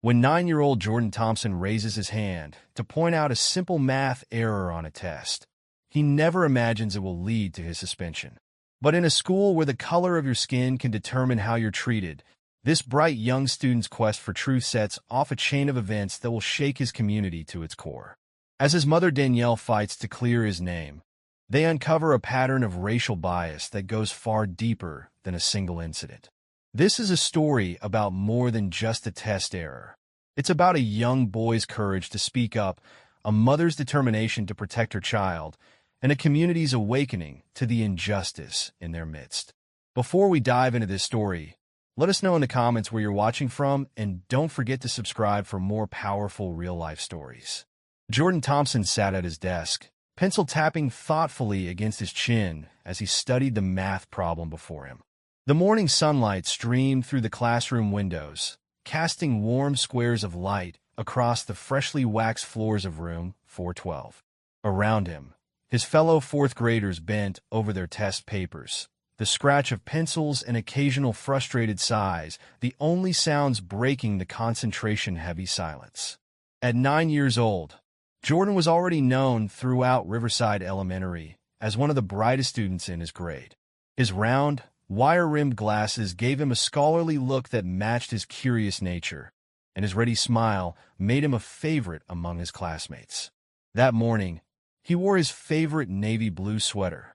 When 9-year-old Jordan Thompson raises his hand to point out a simple math error on a test, he never imagines it will lead to his suspension. But in a school where the color of your skin can determine how you're treated, this bright young student's quest for truth sets off a chain of events that will shake his community to its core. As his mother Danielle fights to clear his name, they uncover a pattern of racial bias that goes far deeper than a single incident. This is a story about more than just a test error. It's about a young boy's courage to speak up, a mother's determination to protect her child, and a community's awakening to the injustice in their midst. Before we dive into this story, let us know in the comments where you're watching from, and don't forget to subscribe for more powerful real-life stories. Jordan Thompson sat at his desk, pencil tapping thoughtfully against his chin as he studied the math problem before him. The morning sunlight streamed through the classroom windows, casting warm squares of light across the freshly waxed floors of room 412. Around him, his fellow fourth graders bent over their test papers, the scratch of pencils and occasional frustrated sighs, the only sounds breaking the concentration-heavy silence. At 9 years old, Jordan was already known throughout Riverside Elementary as one of the brightest students in his grade. His round, wire-rimmed glasses gave him a scholarly look that matched his curious nature, and his ready smile made him a favorite among his classmates. That morning, he wore his favorite navy blue sweater,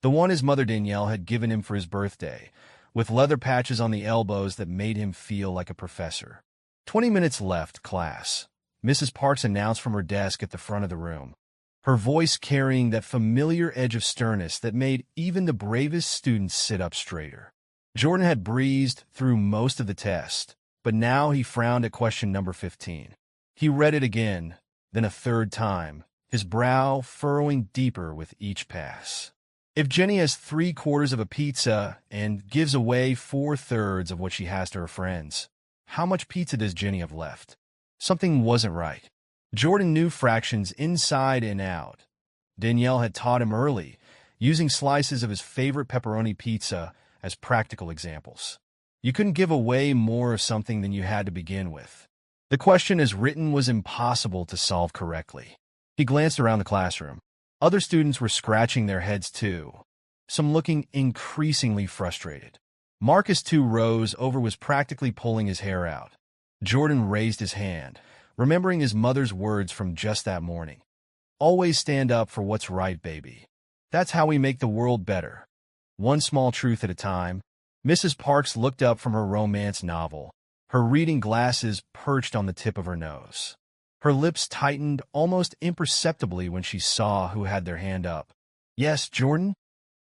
the one his mother Danielle had given him for his birthday, with leather patches on the elbows that made him feel like a professor. 20 minutes left, class, Mrs. Parks announced from her desk at the front of the room, her voice carrying that familiar edge of sternness that made even the bravest students sit up straighter. Jordan had breezed through most of the test, but now he frowned at question number 15. He read it again, then a third time, his brow furrowing deeper with each pass. If Jenny has 3/4 of a pizza and gives away 4/3 of what she has to her friends, how much pizza does Jenny have left? Something wasn't right. Jordan knew fractions inside and out. Danielle had taught him early, using slices of his favorite pepperoni pizza as practical examples. You couldn't give away more of something than you had to begin with. The question as written was impossible to solve correctly. He glanced around the classroom. Other students were scratching their heads too, some looking increasingly frustrated. Marcus, 2 rows over, was practically pulling his hair out. Jordan raised his hand, remembering his mother's words from just that morning. Always stand up for what's right, baby. That's how we make the world better. One small truth at a time. Mrs. Parks looked up from her romance novel, her reading glasses perched on the tip of her nose. Her lips tightened almost imperceptibly when she saw who had their hand up. Yes, Jordan?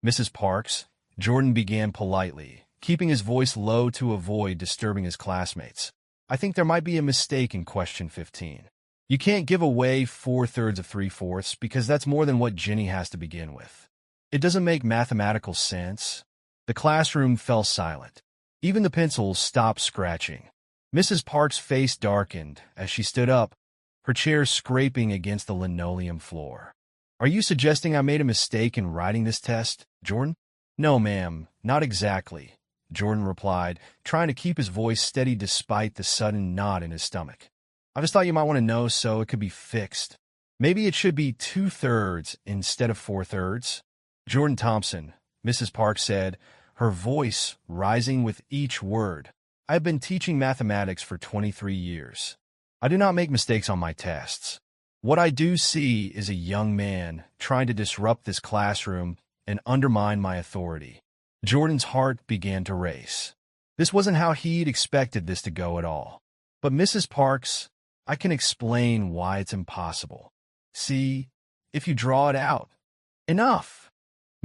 Mrs. Parks, Jordan began politely, keeping his voice low to avoid disturbing his classmates. I think there might be a mistake in question 15. You can't give away 4/3 of 3/4 because that's more than what Jenny has to begin with. It doesn't make mathematical sense. The classroom fell silent. Even the pencils stopped scratching. Mrs. Parks' face darkened as she stood up, her chair scraping against the linoleum floor. Are you suggesting I made a mistake in writing this test, Jordan? No, ma'am, not exactly, Jordan replied, trying to keep his voice steady despite the sudden knot in his stomach. I just thought you might want to know so it could be fixed. Maybe it should be 2/3 instead of 4/3. Jordan Thompson, Mrs. Parks said, her voice rising with each word. I have been teaching mathematics for 23 years. I do not make mistakes on my tests. What I do see is a young man trying to disrupt this classroom and undermine my authority. Jordan's heart began to race. This wasn't how he'd expected this to go at all. But Mrs. Parks, I can explain why it's impossible. See, if you draw it out. Enough!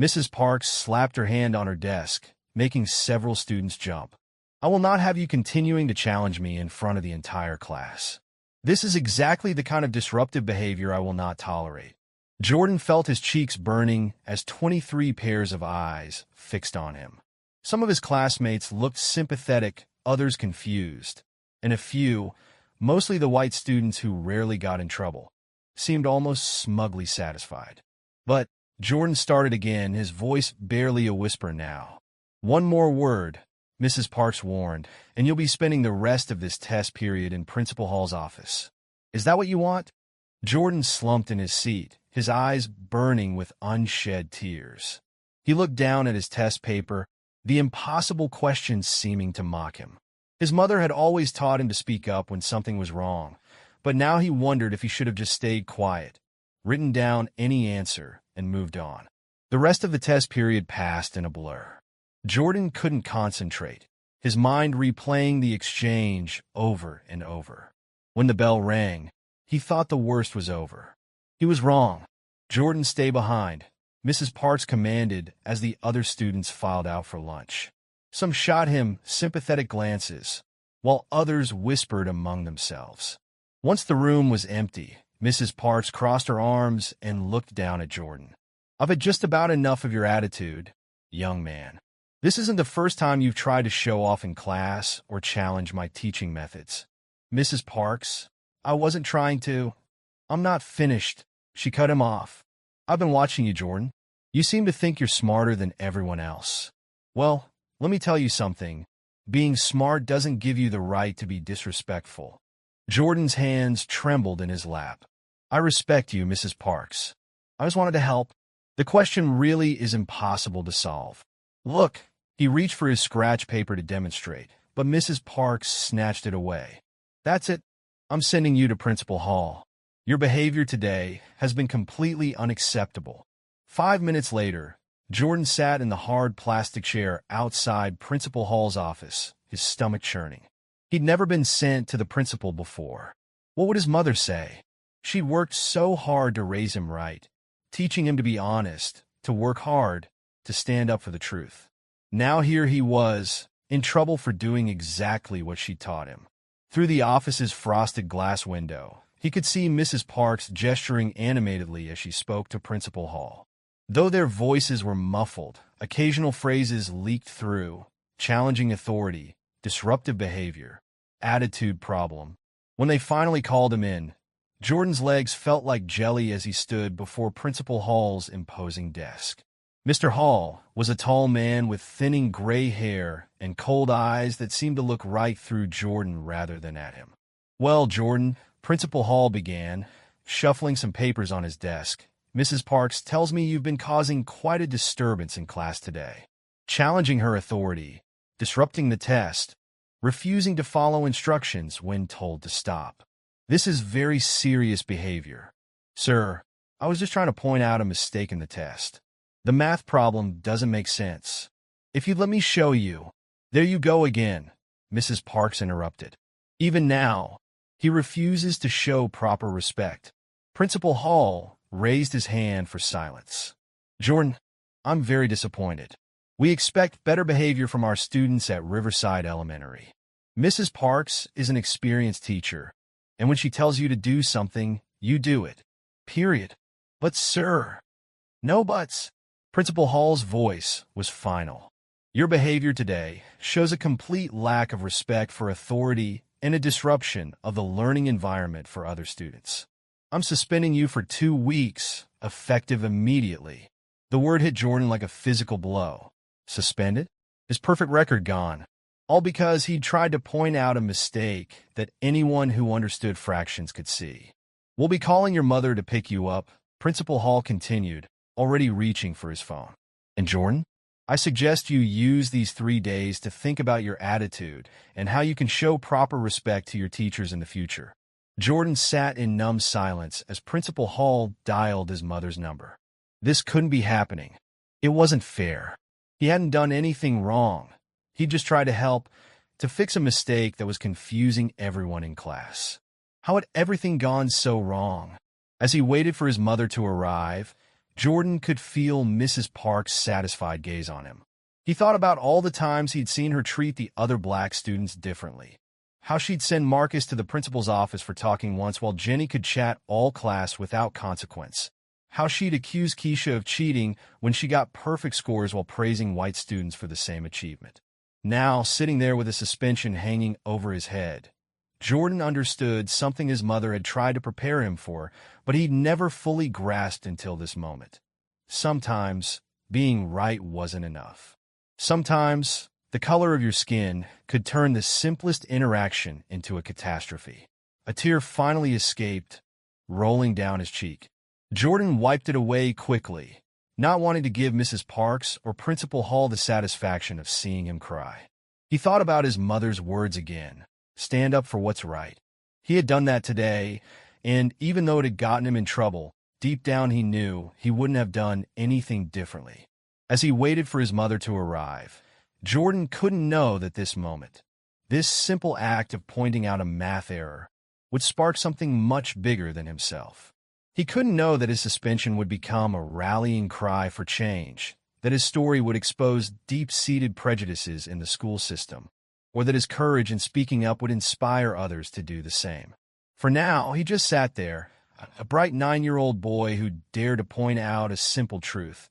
Mrs. Parks slapped her hand on her desk, making several students jump. I will not have you continuing to challenge me in front of the entire class. This is exactly the kind of disruptive behavior I will not tolerate. Jordan felt his cheeks burning as 23 pairs of eyes fixed on him. Some of his classmates looked sympathetic, others confused, and a few, mostly the white students who rarely got in trouble, seemed almost smugly satisfied. But Jordan started again, his voice barely a whisper now. One more word, Mrs. Parks warned, "and you'll be spending the rest of this test period in Principal Hall's office. Is that what you want?" Jordan slumped in his seat, his eyes burning with unshed tears. He looked down at his test paper, the impossible questions seeming to mock him. His mother had always taught him to speak up when something was wrong, but now he wondered if he should have just stayed quiet, written down any answer, and moved on. The rest of the test period passed in a blur. Jordan couldn't concentrate, his mind replaying the exchange over and over. When the bell rang, he thought the worst was over. He was wrong. "Jordan, stay behind," Mrs. Parks commanded as the other students filed out for lunch. Some shot him sympathetic glances, while others whispered among themselves. Once the room was empty, Mrs. Parks crossed her arms and looked down at Jordan. "I've had just about enough of your attitude, young man. This isn't the first time you've tried to show off in class or challenge my teaching methods." "Mrs. Parks, I wasn't trying to." "I'm not finished," she cut him off. "I've been watching you, Jordan. You seem to think you're smarter than everyone else. Well, let me tell you something. Being smart doesn't give you the right to be disrespectful." Jordan's hands trembled in his lap. "I respect you, Mrs. Parks. I just wanted to help. The question really is impossible to solve. Look." He reached for his scratch paper to demonstrate, but Mrs. Parks snatched it away. "That's it. I'm sending you to Principal Hall. Your behavior today has been completely unacceptable." 5 minutes later, Jordan sat in the hard plastic chair outside Principal Hall's office, his stomach churning. He'd never been sent to the principal before. What would his mother say? She'd worked so hard to raise him right, teaching him to be honest, to work hard, to stand up for the truth. Now here he was, in trouble for doing exactly what she taught him. Through the office's frosted glass window, he could see Mrs. Parks gesturing animatedly as she spoke to Principal Hall. Though their voices were muffled, occasional phrases leaked through, challenging authority, disruptive behavior, attitude problem. When they finally called him in, Jordan's legs felt like jelly as he stood before Principal Hall's imposing desk. Mr. Hall was a tall man with thinning gray hair and cold eyes that seemed to look right through Jordan rather than at him. "Well, Jordan," Principal Hall began, shuffling some papers on his desk, "Mrs. Parks tells me you've been causing quite a disturbance in class today, challenging her authority, disrupting the test, refusing to follow instructions when told to stop. This is very serious behavior. Sir, I was just trying to point out a mistake in the test. The math problem doesn't make sense. If you'd let me show you." "There you go again," Mrs. Parks interrupted. "Even now, he refuses to show proper respect." Principal Hall raised his hand for silence. "Jordan, I'm very disappointed. We expect better behavior from our students at Riverside Elementary. Mrs. Parks is an experienced teacher, and when she tells you to do something, you do it. Period." "But, sir." "No buts." Principal Hall's voice was final. "Your behavior today shows a complete lack of respect for authority and a disruption of the learning environment for other students. I'm suspending you for 2 weeks, effective immediately." The word hit Jordan like a physical blow. Suspended? His perfect record gone. All because he'd tried to point out a mistake that anyone who understood fractions could see. "We'll be calling your mother to pick you up," Principal Hall continued, already reaching for his phone. "And Jordan, I suggest you use these 3 days to think about your attitude and how you can show proper respect to your teachers in the future." Jordan sat in numb silence as Principal Hall dialed his mother's number. This couldn't be happening. It wasn't fair. He hadn't done anything wrong. He'd just tried to help, to fix a mistake that was confusing everyone in class. How had everything gone so wrong? As he waited for his mother to arrive, Jordan could feel Mrs. Parks' satisfied gaze on him. He thought about all the times he'd seen her treat the other black students differently. How she'd send Marcus to the principal's office for talking once while Jenny could chat all class without consequence. How she'd accuse Keisha of cheating when she got perfect scores while praising white students for the same achievement. Now, sitting there with a suspension hanging over his head, Jordan understood something his mother had tried to prepare him for, but he'd never fully grasped until this moment. Sometimes, being right wasn't enough. Sometimes, The color of your skin could turn the simplest interaction into a catastrophe. A tear finally escaped, rolling down his cheek. Jordan wiped it away quickly, not wanting to give Mrs. Parks or Principal Hall the satisfaction of seeing him cry. He thought about his mother's words again, stand up for what's right. He had done that today, and even though it had gotten him in trouble, deep down he knew he wouldn't have done anything differently. As he waited for his mother to arrive, Jordan couldn't know that this moment, this simple act of pointing out a math error, would spark something much bigger than himself. He couldn't know that his suspension would become a rallying cry for change, that his story would expose deep-seated prejudices in the school system, or that his courage in speaking up would inspire others to do the same. For now, he just sat there, a bright 9-year-old boy who dared to point out a simple truth,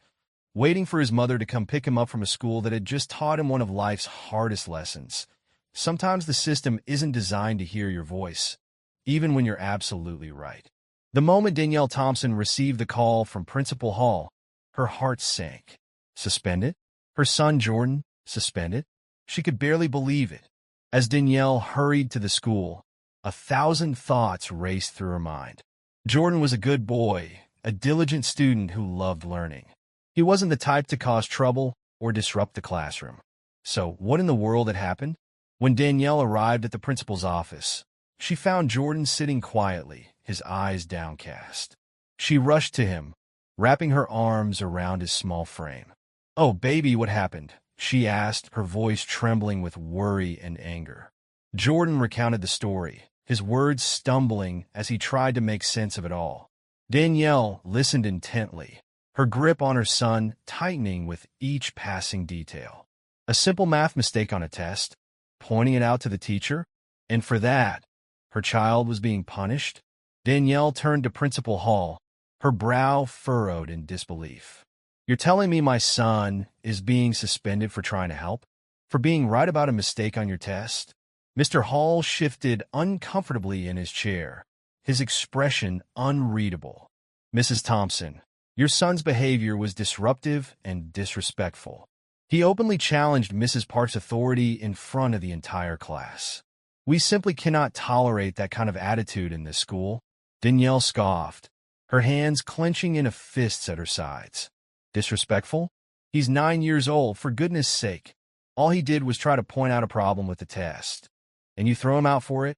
waiting for his mother to come pick him up from a school that had just taught him one of life's hardest lessons. Sometimes the system isn't designed to hear your voice, even when you're absolutely right. The moment Danielle Thompson received the call from Principal Hall, her heart sank. Suspended? Her son Jordan, suspended? She could barely believe it. As Danielle hurried to the school, 1,000 thoughts raced through her mind. Jordan was a good boy, a diligent student who loved learning. He wasn't the type to cause trouble or disrupt the classroom. So what in the world had happened? When Danielle arrived at the principal's office, she found Jordan sitting quietly, his eyes downcast. She rushed to him, wrapping her arms around his small frame. "Oh, baby, what happened?" she asked, her voice trembling with worry and anger. Jordan recounted the story, his words stumbling as he tried to make sense of it all. Danielle listened intently, her grip on her son tightening with each passing detail. A simple math mistake on a test, pointing it out to the teacher, and for that, her child was being punished? Danielle turned to Principal Hall, her brow furrowed in disbelief. "You're telling me my son is being suspended for trying to help? For being right about a mistake on your test?" Mr. Hall shifted uncomfortably in his chair, his expression unreadable. "Mrs. Thompson, your son's behavior was disruptive and disrespectful. He openly challenged Mrs. Park's authority in front of the entire class. We simply cannot tolerate that kind of attitude in this school." Danielle scoffed, her hands clenching into fists at her sides. "Disrespectful? He's 9 years old, for goodness sake. All he did was try to point out a problem with the test. And you throw him out for it?"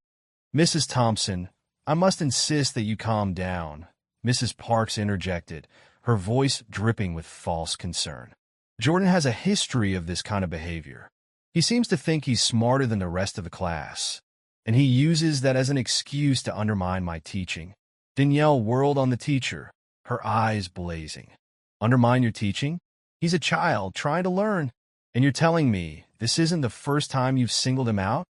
"Mrs. Thompson, I must insist that you calm down," Mrs. Parks interjected, her voice dripping with false concern. "Jordan has a history of this kind of behavior. He seems to think he's smarter than the rest of the class, and he uses that as an excuse to undermine my teaching." Danielle whirled on the teacher, her eyes blazing. "Undermine your teaching? He's a child trying to learn, and you're telling me this isn't the first time you've singled him out?"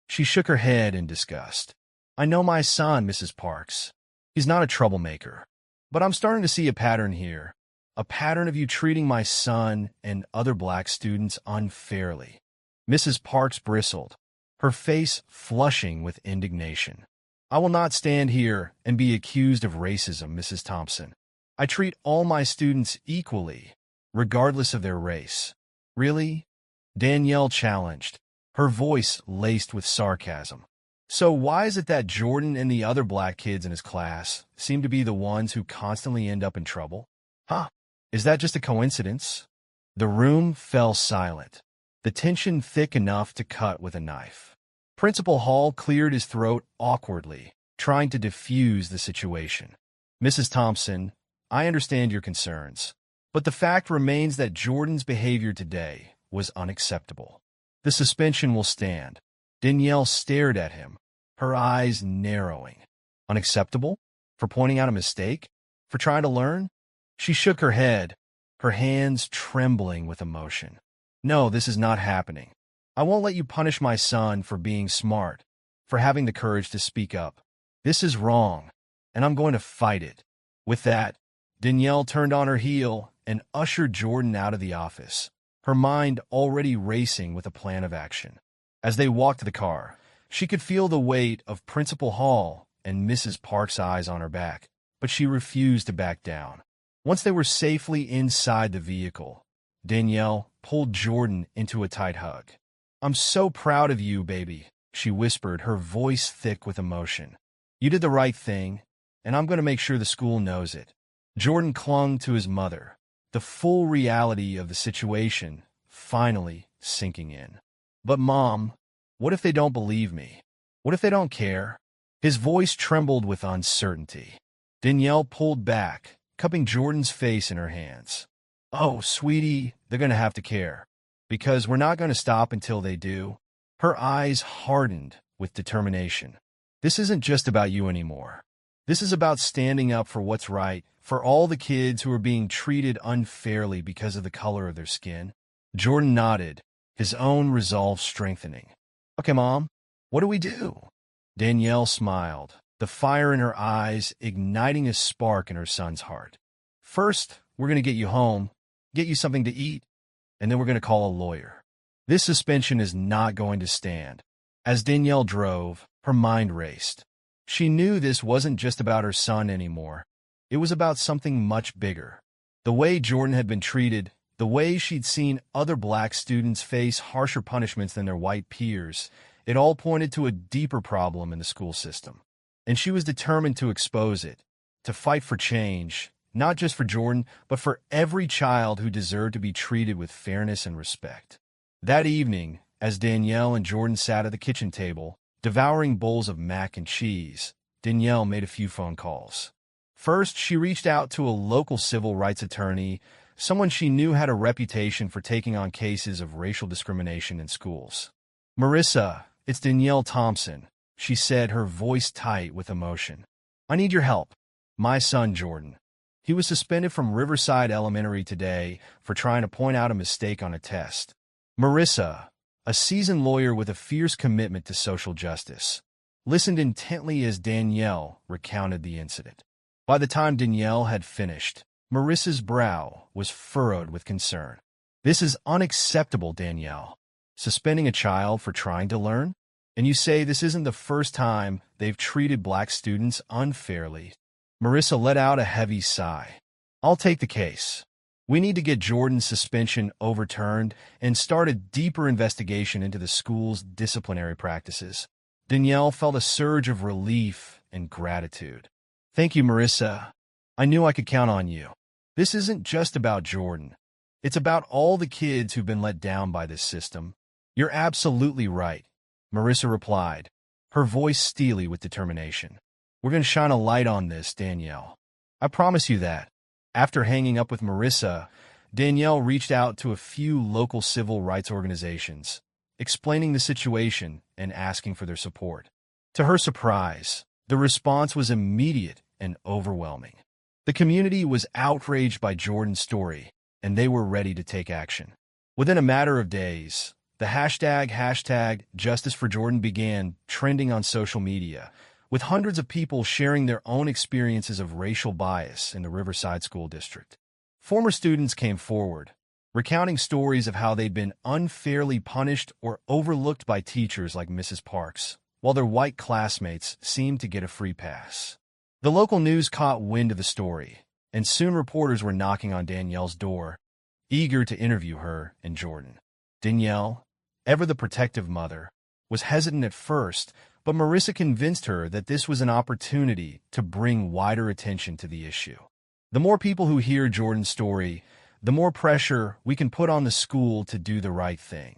She shook her head in disgust. "I know my son, Mrs. Parks. He's not a troublemaker. But I'm starting to see a pattern here, a pattern of you treating my son and other black students unfairly." Mrs. Parks bristled, her face flushing with indignation. "I will not stand here and be accused of racism, Mrs. Thompson. I treat all my students equally, regardless of their race." "Really?" Danielle challenged, her voice laced with sarcasm. "So why is it that Jordan and the other black kids in his class seem to be the ones who constantly end up in trouble? Huh? Is that just a coincidence?" The room fell silent, the tension thick enough to cut with a knife. Principal Hall cleared his throat awkwardly, trying to diffuse the situation. "Mrs. Thompson, I understand your concerns, but the fact remains that Jordan's behavior today was unacceptable. The suspension will stand." Danielle stared at him, her eyes narrowing. "Unacceptable? For pointing out a mistake? For trying to learn?" She shook her head, her hands trembling with emotion. "No, this is not happening. I won't let you punish my son for being smart, for having the courage to speak up. This is wrong, and I'm going to fight it." With that, Danielle turned on her heel and ushered Jordan out of the office, her mind already racing with a plan of action. As they walked to the car, she could feel the weight of Principal Hall and Mrs. Park's eyes on her back, but she refused to back down. Once they were safely inside the vehicle, Danielle pulled Jordan into a tight hug. I'm so proud of you, baby, she whispered, her voice thick with emotion. You did the right thing, and I'm going to make sure the school knows it. Jordan clung to his mother, the full reality of the situation finally sinking in. But Mom, what if they don't believe me? What if they don't care? His voice trembled with uncertainty. Danielle pulled back, cupping Jordan's face in her hands. Oh, sweetie, they're going to have to care, because we're not going to stop until they do. Her eyes hardened with determination. This isn't just about you anymore. This is about standing up for what's right, for all the kids who are being treated unfairly because of the color of their skin. Jordan nodded, his own resolve strengthening. Okay, Mom, what do we do? Danielle smiled, the fire in her eyes igniting a spark in her son's heart. First, we're going to get you home, get you something to eat, and then we're going to call a lawyer. This suspension is not going to stand. As Danielle drove, her mind raced. She knew this wasn't just about her son anymore. It was about something much bigger. The way Jordan had been treated, the way she'd seen other black students face harsher punishments than their white peers, it all pointed to a deeper problem in the school system. And she was determined to expose it, to fight for change, not just for Jordan, but for every child who deserved to be treated with fairness and respect. That evening, as Danielle and Jordan sat at the kitchen table, devouring bowls of mac and cheese, Danielle made a few phone calls. First, she reached out to a local civil rights attorney, someone she knew had a reputation for taking on cases of racial discrimination in schools. Marissa, it's Danielle Thompson, she said, her voice tight with emotion. I need your help. My son, Jordan. He was suspended from Riverside Elementary today for trying to point out a mistake on a test. Marissa, a seasoned lawyer with a fierce commitment to social justice, listened intently as Danielle recounted the incident. By the time Danielle had finished, Marissa's brow was furrowed with concern. This is unacceptable, Danielle. Suspending a child for trying to learn? And you say this isn't the first time they've treated black students unfairly. Marissa let out a heavy sigh. I'll take the case. We need to get Jordan's suspension overturned and start a deeper investigation into the school's disciplinary practices. Danielle felt a surge of relief and gratitude. Thank you, Marissa. I knew I could count on you. This isn't just about Jordan. It's about all the kids who've been let down by this system. You're absolutely right, Marissa replied, her voice steely with determination. We're going to shine a light on this, Danielle. I promise you that. After hanging up with Marissa, Danielle reached out to a few local civil rights organizations, explaining the situation and asking for their support. To her surprise, the response was immediate and overwhelming. The community was outraged by Jordan's story, and they were ready to take action. Within a matter of days, the hashtag Justice for Jordan began trending on social media, with hundreds of people sharing their own experiences of racial bias in the Riverside School District. Former students came forward, recounting stories of how they'd been unfairly punished or overlooked by teachers like Mrs. Parks, while their white classmates seemed to get a free pass. The local news caught wind of the story, and soon reporters were knocking on Danielle's door, eager to interview her and Jordan. Danielle, ever the protective mother, was hesitant at first, but Marissa convinced her that this was an opportunity to bring wider attention to the issue. The more people who hear Jordan's story, the more pressure we can put on the school to do the right thing,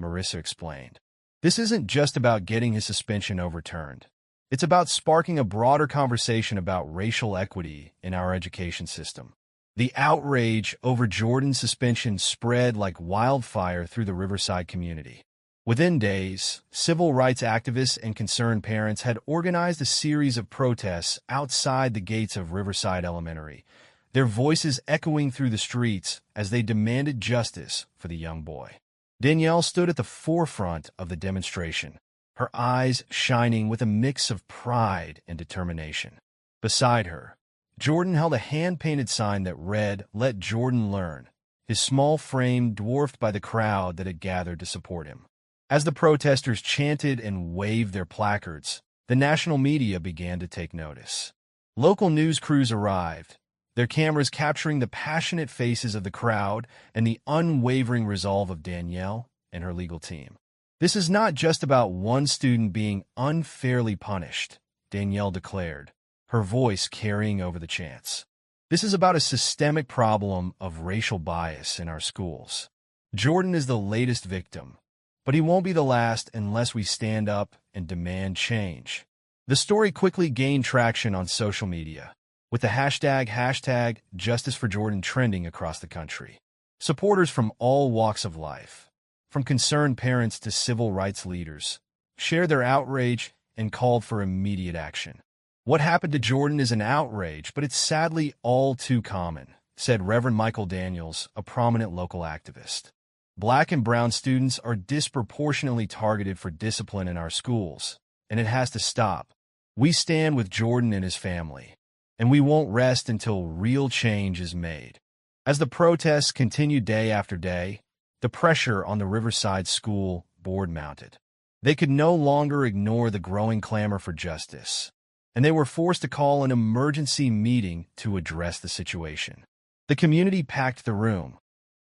Marissa explained. This isn't just about getting his suspension overturned. It's about sparking a broader conversation about racial equity in our education system. The outrage over Jordan's suspension spread like wildfire through the Riverside community. Within days, civil rights activists and concerned parents had organized a series of protests outside the gates of Riverside Elementary, their voices echoing through the streets as they demanded justice for the young boy. Danielle stood at the forefront of the demonstration, her eyes shining with a mix of pride and determination. Beside her, Jordan held a hand-painted sign that read, "Let Jordan learn," his small frame dwarfed by the crowd that had gathered to support him. As the protesters chanted and waved their placards, the national media began to take notice. Local news crews arrived, their cameras capturing the passionate faces of the crowd and the unwavering resolve of Danielle and her legal team. This is not just about one student being unfairly punished, Danielle declared, her voice carrying over the chants. This is about a systemic problem of racial bias in our schools. Jordan is the latest victim, but he won't be the last unless we stand up and demand change. The story quickly gained traction on social media, with the hashtag Justice for Jordan trending across the country. Supporters from all walks of life, from concerned parents to civil rights leaders, shared their outrage and called for immediate action. What happened to Jordan is an outrage, but it's sadly all too common, said Reverend Michael Daniels, a prominent local activist. Black and brown students are disproportionately targeted for discipline in our schools, and it has to stop. We stand with Jordan and his family, and we won't rest until real change is made. As the protests continued day after day, the pressure on the Riverside School Board mounted. They could no longer ignore the growing clamor for justice, and they were forced to call an emergency meeting to address the situation. The community packed the room,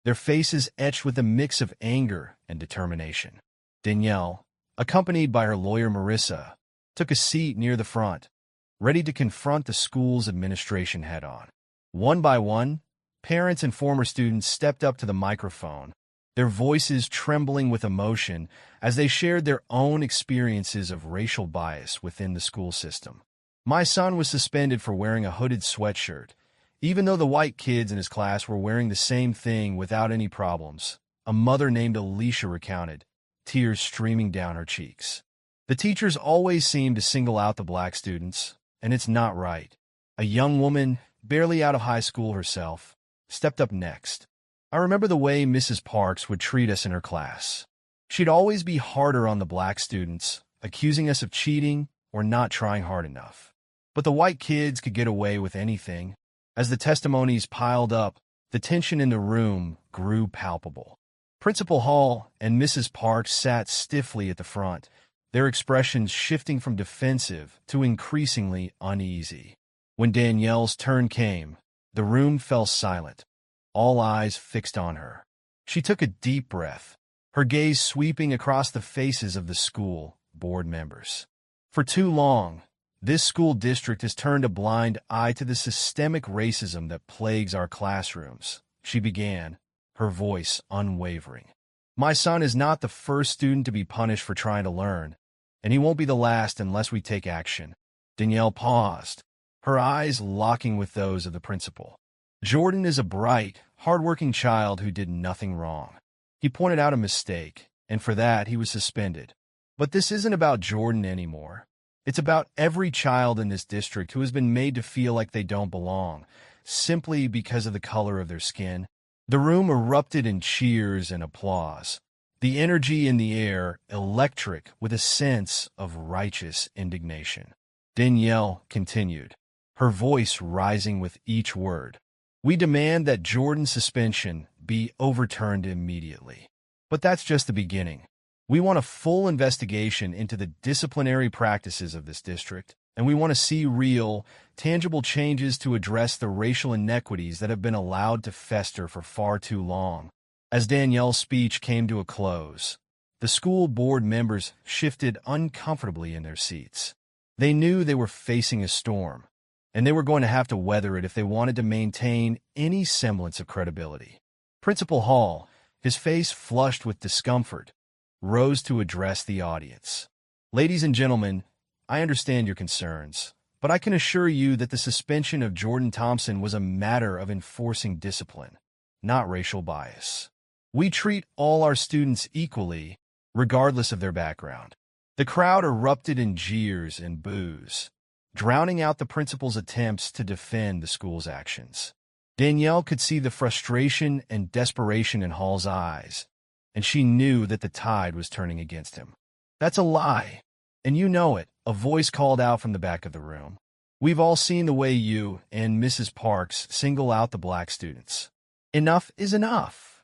their faces etched with a mix of anger and determination. Danielle, accompanied by her lawyer Marissa, took a seat near the front, ready to confront the school's administration head-on. One by one, parents and former students stepped up to the microphone, their voices trembling with emotion as they shared their own experiences of racial bias within the school system. My son was suspended for wearing a hooded sweatshirt, even though the white kids in his class were wearing the same thing without any problems, a mother named Alicia recounted, tears streaming down her cheeks. The teachers always seem to single out the black students, and it's not right. A young woman, barely out of high school herself, stepped up next. I remember the way Mrs. Parks would treat us in her class. She'd always be harder on the black students, accusing us of cheating or not trying hard enough. But the white kids could get away with anything. As the testimonies piled up, the tension in the room grew palpable. Principal Hall and Mrs. Parks sat stiffly at the front, their expressions shifting from defensive to increasingly uneasy. When Danielle's turn came, the room fell silent, all eyes fixed on her. She took a deep breath, her gaze sweeping across the faces of the school board members. For too long, this school district has turned a blind eye to the systemic racism that plagues our classrooms, she began, her voice unwavering. My son is not the first student to be punished for trying to learn, and he won't be the last unless we take action. Danielle paused, her eyes locking with those of the principal. Jordan is a bright, hardworking child who did nothing wrong. He pointed out a mistake, and for that he was suspended. But this isn't about Jordan anymore. It's about every child in this district who has been made to feel like they don't belong, simply because of the color of their skin. The room erupted in cheers and applause, the energy in the air electric with a sense of righteous indignation. Danielle continued, her voice rising with each word. We demand that Jordan's suspension be overturned immediately. But that's just the beginning. We want a full investigation into the disciplinary practices of this district, and we want to see real, tangible changes to address the racial inequities that have been allowed to fester for far too long. As Danielle's speech came to a close, the school board members shifted uncomfortably in their seats. They knew they were facing a storm, and they were going to have to weather it if they wanted to maintain any semblance of credibility. Principal Hall, his face flushed with discomfort, rose to address the audience. Ladies and gentlemen, I understand your concerns, but I can assure you that the suspension of Jordan Thompson was a matter of enforcing discipline, not racial bias. We treat all our students equally, regardless of their background. The crowd erupted in jeers and boos, drowning out the principal's attempts to defend the school's actions. Danielle could see the frustration and desperation in Hall's eyes, and she knew that the tide was turning against him. That's a lie, and you know it, a voice called out from the back of the room. We've all seen the way you and Mrs. Parks single out the black students. Enough is enough.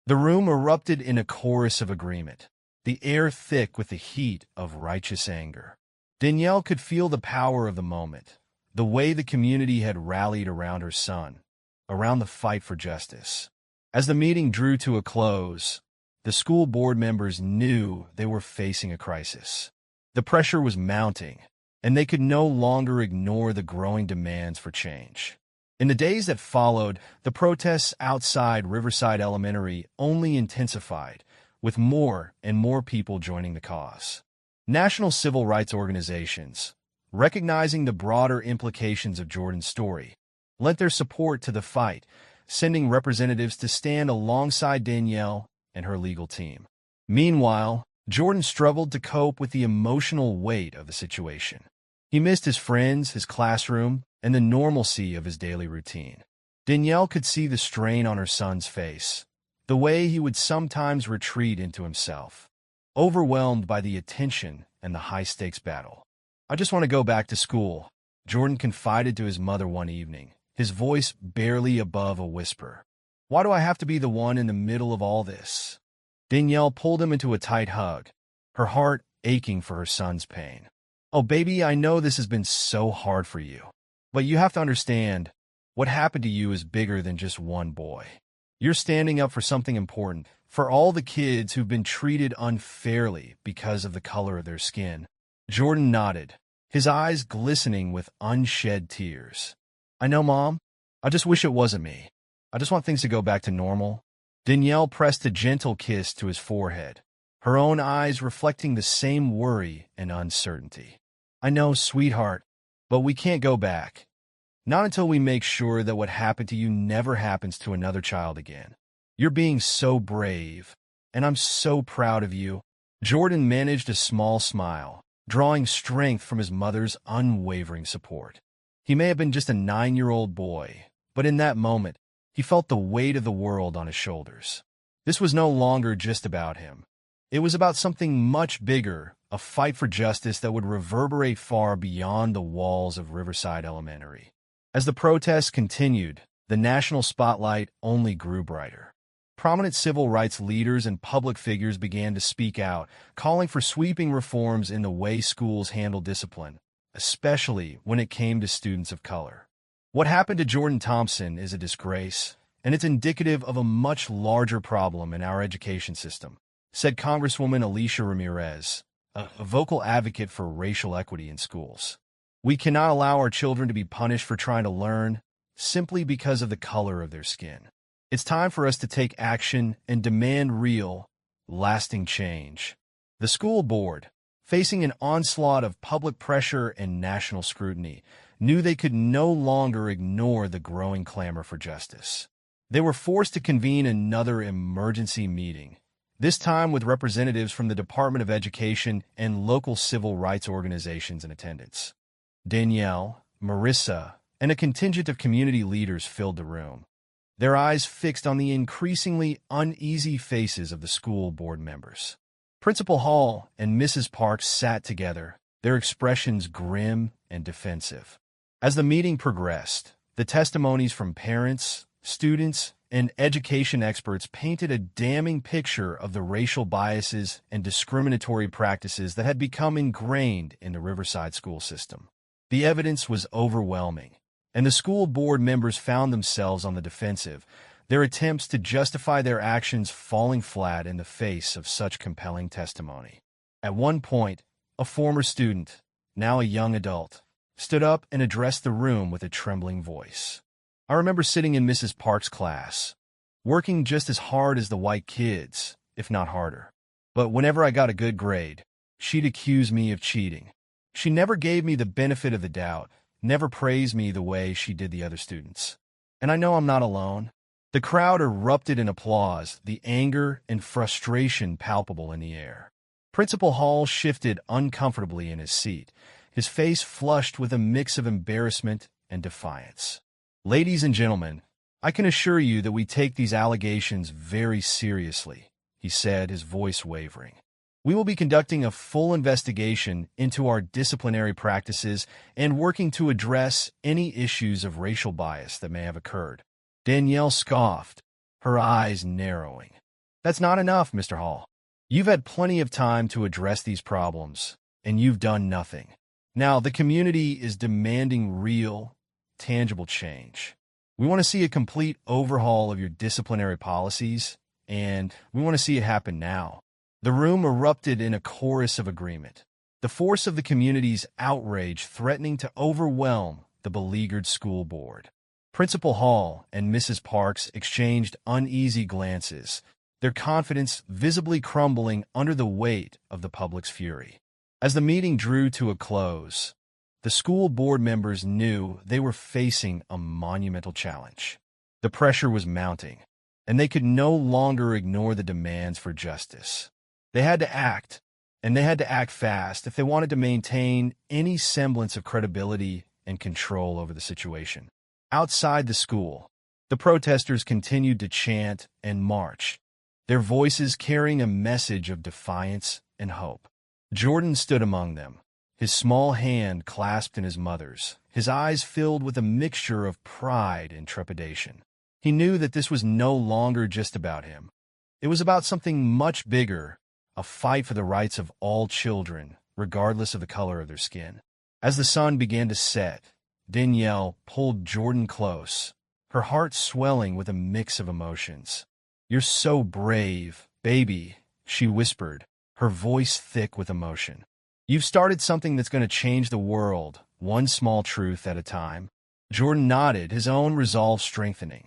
The room erupted in a chorus of agreement, the air thick with the heat of righteous anger. Danielle could feel the power of the moment, the way the community had rallied around her son, around the fight for justice. As the meeting drew to a close, the school board members knew they were facing a crisis. The pressure was mounting, and they could no longer ignore the growing demands for change. In the days that followed, the protests outside Riverside Elementary only intensified, with more and more people joining the cause. National civil rights organizations, recognizing the broader implications of Jordan's story, lent their support to the fight, sending representatives to stand alongside Danielle and her legal team. Meanwhile, Jordan struggled to cope with the emotional weight of the situation. He missed his friends, his classroom, and the normalcy of his daily routine. Danielle could see the strain on her son's face, the way he would sometimes retreat into himself, overwhelmed by the attention and the high-stakes battle. "I just want to go back to school," Jordan confided to his mother one evening, his voice barely above a whisper. "Why do I have to be the one in the middle of all this?" Danielle pulled him into a tight hug, her heart aching for her son's pain. "Oh, baby, I know this has been so hard for you. But you have to understand, what happened to you is bigger than just one boy. You're standing up for something important, for all the kids who've been treated unfairly because of the color of their skin." Jordan nodded, his eyes glistening with unshed tears. "I know, Mom. I just wish it wasn't me. I just want things to go back to normal." Danielle pressed a gentle kiss to his forehead, her own eyes reflecting the same worry and uncertainty. "I know, sweetheart, but we can't go back. Not until we make sure that what happened to you never happens to another child again. You're being so brave, and I'm so proud of you." Jordan managed a small smile, drawing strength from his mother's unwavering support. He may have been just a 9-year-old boy, but in that moment, he felt the weight of the world on his shoulders. This was no longer just about him. It was about something much bigger, a fight for justice that would reverberate far beyond the walls of Riverside Elementary. As the protests continued, the national spotlight only grew brighter. Prominent civil rights leaders and public figures began to speak out, calling for sweeping reforms in the way schools handle discipline, especially when it came to students of color. "What happened to Jordan Thompson is a disgrace, and it's indicative of a much larger problem in our education system," said Congresswoman Alicia Ramirez, a vocal advocate for racial equity in schools. "We cannot allow our children to be punished for trying to learn simply because of the color of their skin. It's time for us to take action and demand real, lasting change." The school board, facing an onslaught of public pressure and national scrutiny, knew they could no longer ignore the growing clamor for justice. They were forced to convene another emergency meeting, this time with representatives from the Department of Education and local civil rights organizations in attendance. Danielle, Marissa, and a contingent of community leaders filled the room, their eyes fixed on the increasingly uneasy faces of the school board members. Principal Hall and Mrs. Parks sat together, their expressions grim and defensive. As the meeting progressed, the testimonies from parents, students, and education experts painted a damning picture of the racial biases and discriminatory practices that had become ingrained in the Riverside school system. The evidence was overwhelming, and the school board members found themselves on the defensive, their attempts to justify their actions falling flat in the face of such compelling testimony. At one point, a former student, now a young adult, stood up and addressed the room with a trembling voice. "I remember sitting in Mrs. Park's class, working just as hard as the white kids, if not harder. But whenever I got a good grade, she'd accuse me of cheating. She never gave me the benefit of the doubt, never praised me the way she did the other students. And I know I'm not alone." The crowd erupted in applause, the anger and frustration palpable in the air. Principal Hall shifted uncomfortably in his seat, his face flushed with a mix of embarrassment and defiance. "Ladies and gentlemen, I can assure you that we take these allegations very seriously," he said, his voice wavering. "We will be conducting a full investigation into our disciplinary practices and working to address any issues of racial bias that may have occurred." Danielle scoffed, her eyes narrowing. "That's not enough, Mr. Hall. You've had plenty of time to address these problems, and you've done nothing. Now, the community is demanding real, tangible change. We want to see a complete overhaul of your disciplinary policies and we want to see it happen now." The room erupted in a chorus of agreement, the force of the community's outrage threatening to overwhelm the beleaguered school board. Principal Hall and Mrs. Parks exchanged uneasy glances, their confidence visibly crumbling under the weight of the public's fury. As the meeting drew to a close, the school board members knew they were facing a monumental challenge. The pressure was mounting, and they could no longer ignore the demands for justice. They had to act, and they had to act fast if they wanted to maintain any semblance of credibility and control over the situation. Outside the school, the protesters continued to chant and march, their voices carrying a message of defiance and hope. Jordan stood among them, his small hand clasped in his mother's, his eyes filled with a mixture of pride and trepidation. He knew that this was no longer just about him. It was about something much bigger, a fight for the rights of all children, regardless of the color of their skin. As the sun began to set, Danielle pulled Jordan close, her heart swelling with a mix of emotions. "You're so brave, baby," she whispered, her voice thick with emotion. "You've started something that's going to change the world, one small truth at a time." Jordan nodded, his own resolve strengthening.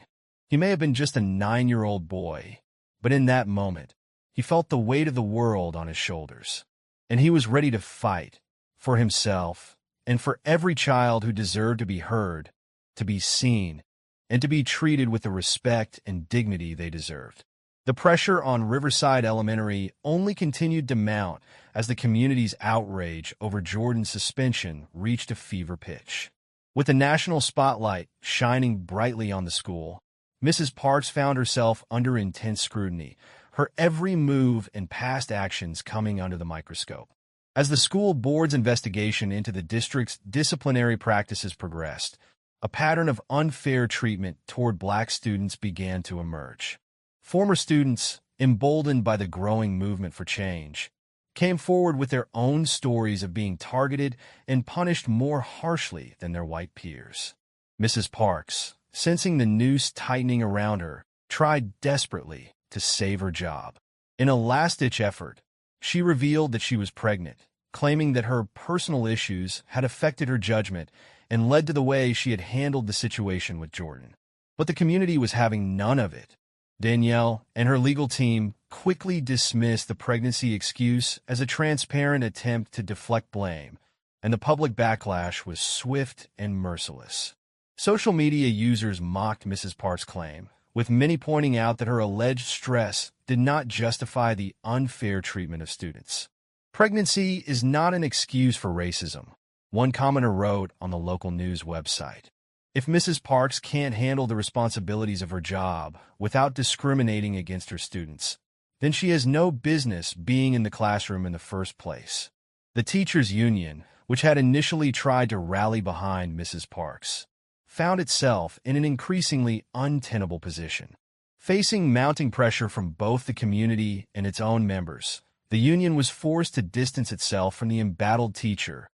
He may have been just a 9-year-old boy, but in that moment, he felt the weight of the world on his shoulders, and he was ready to fight for himself and for every child who deserved to be heard, to be seen, and to be treated with the respect and dignity they deserved. The pressure on Riverside Elementary only continued to mount as the community's outrage over Jordan's suspension reached a fever pitch. With the national spotlight shining brightly on the school, Mrs. Parks found herself under intense scrutiny, her every move and past actions coming under the microscope. As the school board's investigation into the district's disciplinary practices progressed, a pattern of unfair treatment toward black students began to emerge. Former students, emboldened by the growing movement for change, came forward with their own stories of being targeted and punished more harshly than their white peers. Mrs. Parks, sensing the noose tightening around her, tried desperately to save her job. In a last-ditch effort, she revealed that she was pregnant, claiming that her personal issues had affected her judgment and led to the way she had handled the situation with Jordan. But the community was having none of it. Danielle and her legal team quickly dismissed the pregnancy excuse as a transparent attempt to deflect blame, and the public backlash was swift and merciless. Social media users mocked Mrs. Parks' claim, with many pointing out that her alleged stress did not justify the unfair treatment of students. "Pregnancy is not an excuse for racism," one commenter wrote on the local news website. "If Mrs. Parks can't handle the responsibilities of her job without discriminating against her students, then she has no business being in the classroom in the first place." The teachers' union, which had initially tried to rally behind Mrs. Parks, found itself in an increasingly untenable position. Facing mounting pressure from both the community and its own members, the union was forced to distance itself from the embattled teacher,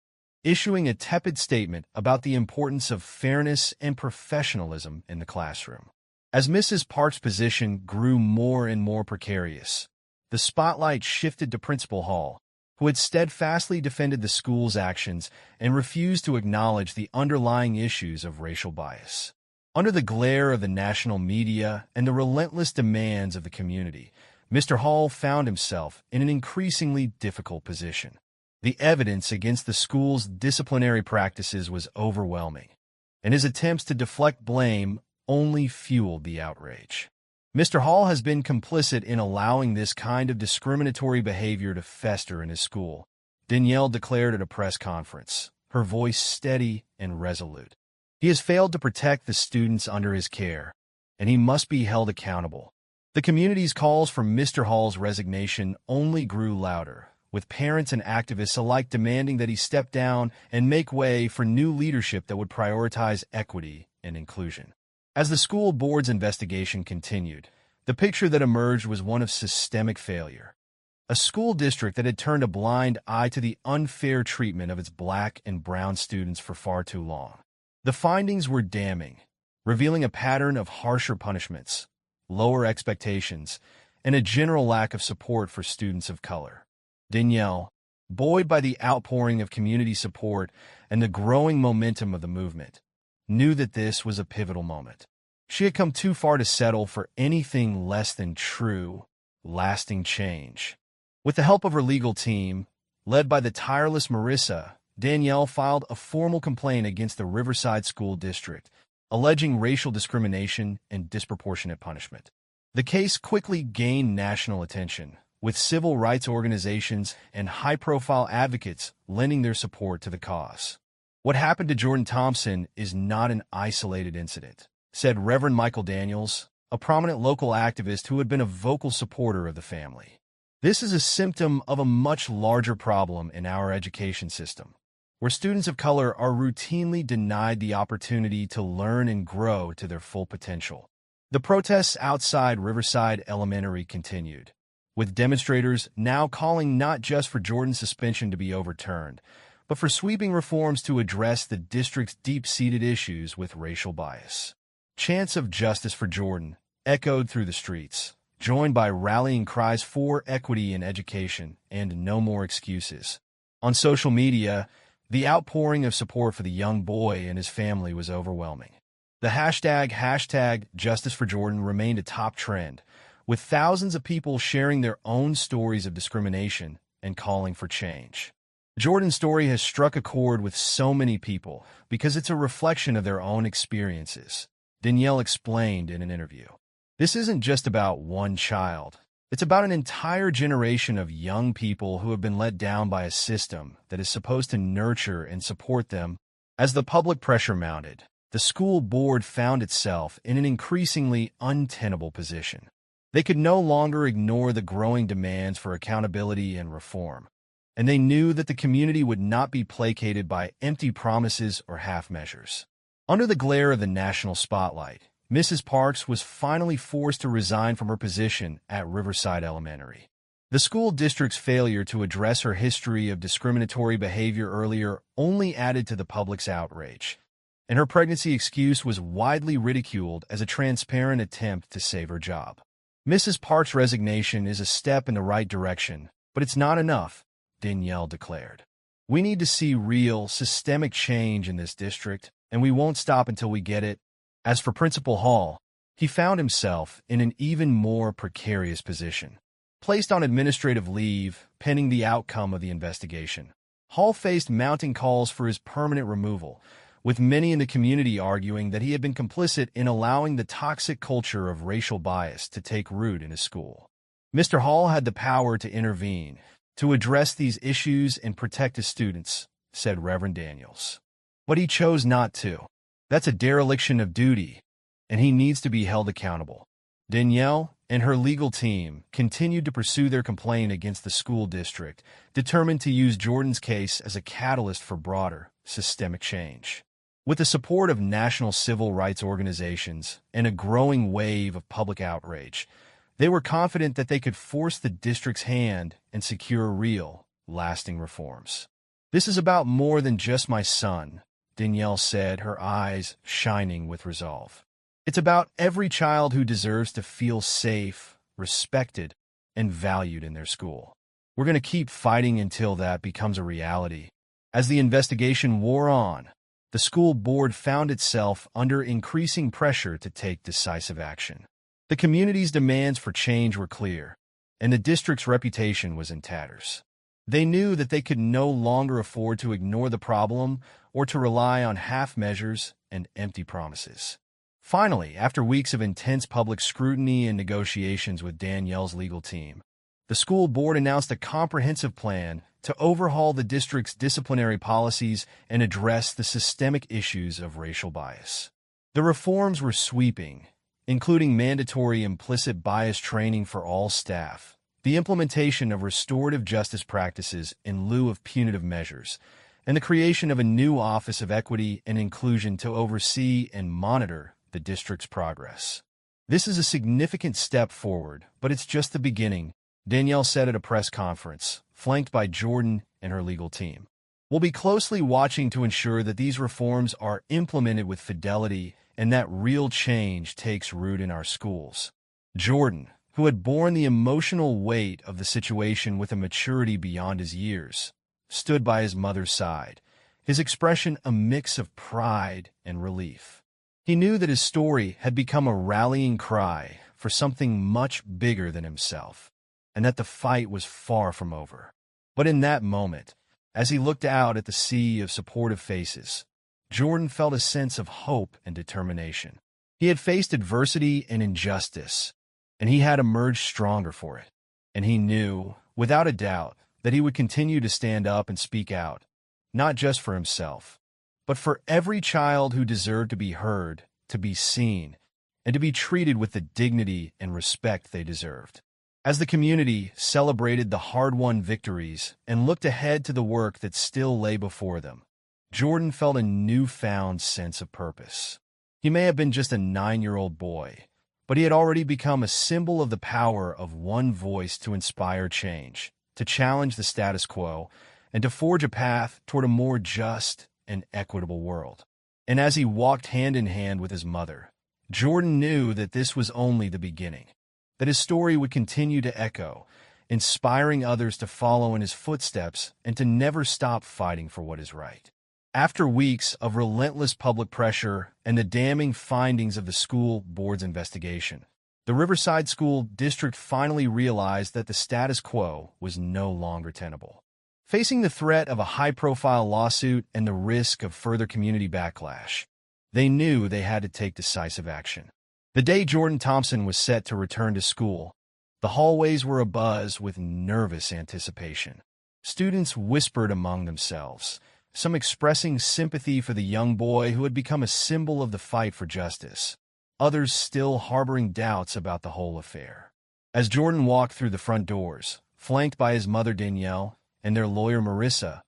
issuing a tepid statement about the importance of fairness and professionalism in the classroom. As Mrs. Parks' position grew more and more precarious, the spotlight shifted to Principal Hall, who had steadfastly defended the school's actions and refused to acknowledge the underlying issues of racial bias. Under the glare of the national media and the relentless demands of the community, Mr. Hall found himself in an increasingly difficult position. The evidence against the school's disciplinary practices was overwhelming, and his attempts to deflect blame only fueled the outrage. Mr. Hall has been complicit in allowing this kind of discriminatory behavior to fester in his school, Danielle declared at a press conference, her voice steady and resolute. He has failed to protect the students under his care, and he must be held accountable. The community's calls for Mr. Hall's resignation only grew louder, with parents and activists alike demanding that he step down and make way for new leadership that would prioritize equity and inclusion. As the school board's investigation continued, the picture that emerged was one of systemic failure. A school district that had turned a blind eye to the unfair treatment of its black and brown students for far too long. The findings were damning, revealing a pattern of harsher punishments, lower expectations, and a general lack of support for students of color. Danielle, buoyed by the outpouring of community support and the growing momentum of the movement, knew that this was a pivotal moment. She had come too far to settle for anything less than true, lasting change. With the help of her legal team, led by the tireless Marissa, Danielle filed a formal complaint against the Riverside School District, alleging racial discrimination and disproportionate punishment. The case quickly gained national attention, with civil rights organizations and high-profile advocates lending their support to the cause. What happened to Jordan Thompson is not an isolated incident, said Reverend Michael Daniels, a prominent local activist who had been a vocal supporter of the family. This is a symptom of a much larger problem in our education system, where students of color are routinely denied the opportunity to learn and grow to their full potential. The protests outside Riverside Elementary continued, with demonstrators now calling not just for Jordan's suspension to be overturned, but for sweeping reforms to address the district's deep-seated issues with racial bias. Chants of justice for Jordan echoed through the streets, joined by rallying cries for equity in education and no more excuses. On social media, the outpouring of support for the young boy and his family was overwhelming. The hashtag Justice for Jordan remained a top trend, with thousands of people sharing their own stories of discrimination and calling for change. Jordan's story has struck a chord with so many people because it's a reflection of their own experiences, Danielle explained in an interview. This isn't just about one child. It's about an entire generation of young people who have been let down by a system that is supposed to nurture and support them. As the public pressure mounted, the school board found itself in an increasingly untenable position. They could no longer ignore the growing demands for accountability and reform, and they knew that the community would not be placated by empty promises or half measures. Under the glare of the national spotlight, Mrs. Parks was finally forced to resign from her position at Riverside Elementary. The school district's failure to address her history of discriminatory behavior earlier only added to the public's outrage, and her pregnancy excuse was widely ridiculed as a transparent attempt to save her job. Mrs. Parks' resignation is a step in the right direction, but it's not enough, Danielle declared. We need to see real, systemic change in this district, and we won't stop until we get it. As for Principal Hall, he found himself in an even more precarious position. Placed on administrative leave, pending the outcome of the investigation, Hall faced mounting calls for his permanent removal, with many in the community arguing that he had been complicit in allowing the toxic culture of racial bias to take root in his school. Mr. Hall had the power to intervene, to address these issues and protect his students, said Reverend Daniels. But he chose not to. That's a dereliction of duty, and he needs to be held accountable. Danielle and her legal team continued to pursue their complaint against the school district, determined to use Jordan's case as a catalyst for broader, systemic change. With the support of national civil rights organizations and a growing wave of public outrage, they were confident that they could force the district's hand and secure real, lasting reforms. This is about more than just my son, Danielle said, her eyes shining with resolve. It's about every child who deserves to feel safe, respected, and valued in their school. We're going to keep fighting until that becomes a reality. As the investigation wore on, the school board found itself under increasing pressure to take decisive action. The community's demands for change were clear, and the district's reputation was in tatters. They knew that they could no longer afford to ignore the problem or to rely on half measures and empty promises. Finally, after weeks of intense public scrutiny and negotiations with Danielle's legal team, the school board announced a comprehensive plan to overhaul the district's disciplinary policies and address the systemic issues of racial bias. The reforms were sweeping, including mandatory implicit bias training for all staff, the implementation of restorative justice practices in lieu of punitive measures, and the creation of a new Office of Equity and Inclusion to oversee and monitor the district's progress. This is a significant step forward, but it's just the beginning, Danielle said at a press conference, flanked by Jordan and her legal team. We'll be closely watching to ensure that these reforms are implemented with fidelity and that real change takes root in our schools. Jordan, who had borne the emotional weight of the situation with a maturity beyond his years, stood by his mother's side, his expression a mix of pride and relief. He knew that his story had become a rallying cry for something much bigger than himself, and that the fight was far from over. But in that moment, as he looked out at the sea of supportive faces, Jordan felt a sense of hope and determination. He had faced adversity and injustice, and he had emerged stronger for it. And he knew, without a doubt, that he would continue to stand up and speak out, not just for himself, but for every child who deserved to be heard, to be seen, and to be treated with the dignity and respect they deserved. As the community celebrated the hard-won victories and looked ahead to the work that still lay before them, Jordan felt a newfound sense of purpose. He may have been just a 9-year-old boy, but he had already become a symbol of the power of one voice to inspire change, to challenge the status quo, and to forge a path toward a more just and equitable world. And as he walked hand in hand with his mother, Jordan knew that this was only the beginning, that his story would continue to echo, inspiring others to follow in his footsteps and to never stop fighting for what is right. After weeks of relentless public pressure and the damning findings of the school board's investigation, the Riverside School District finally realized that the status quo was no longer tenable. Facing the threat of a high-profile lawsuit and the risk of further community backlash, they knew they had to take decisive action. The day Jordan Thompson was set to return to school, the hallways were abuzz with nervous anticipation. Students whispered among themselves, some expressing sympathy for the young boy who had become a symbol of the fight for justice, others still harboring doubts about the whole affair. As Jordan walked through the front doors, flanked by his mother Danielle and their lawyer Marissa,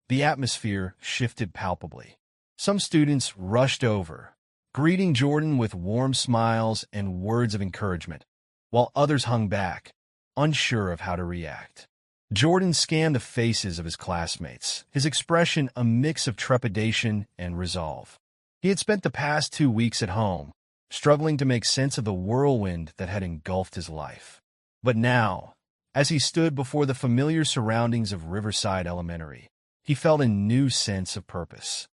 the atmosphere shifted palpably. Some students rushed over, greeting Jordan with warm smiles and words of encouragement, while others hung back, unsure of how to react. Jordan scanned the faces of his classmates, his expression a mix of trepidation and resolve. He had spent the past 2 weeks at home, struggling to make sense of the whirlwind that had engulfed his life. But now, as he stood before the familiar surroundings of Riverside Elementary, he felt a new sense of purpose.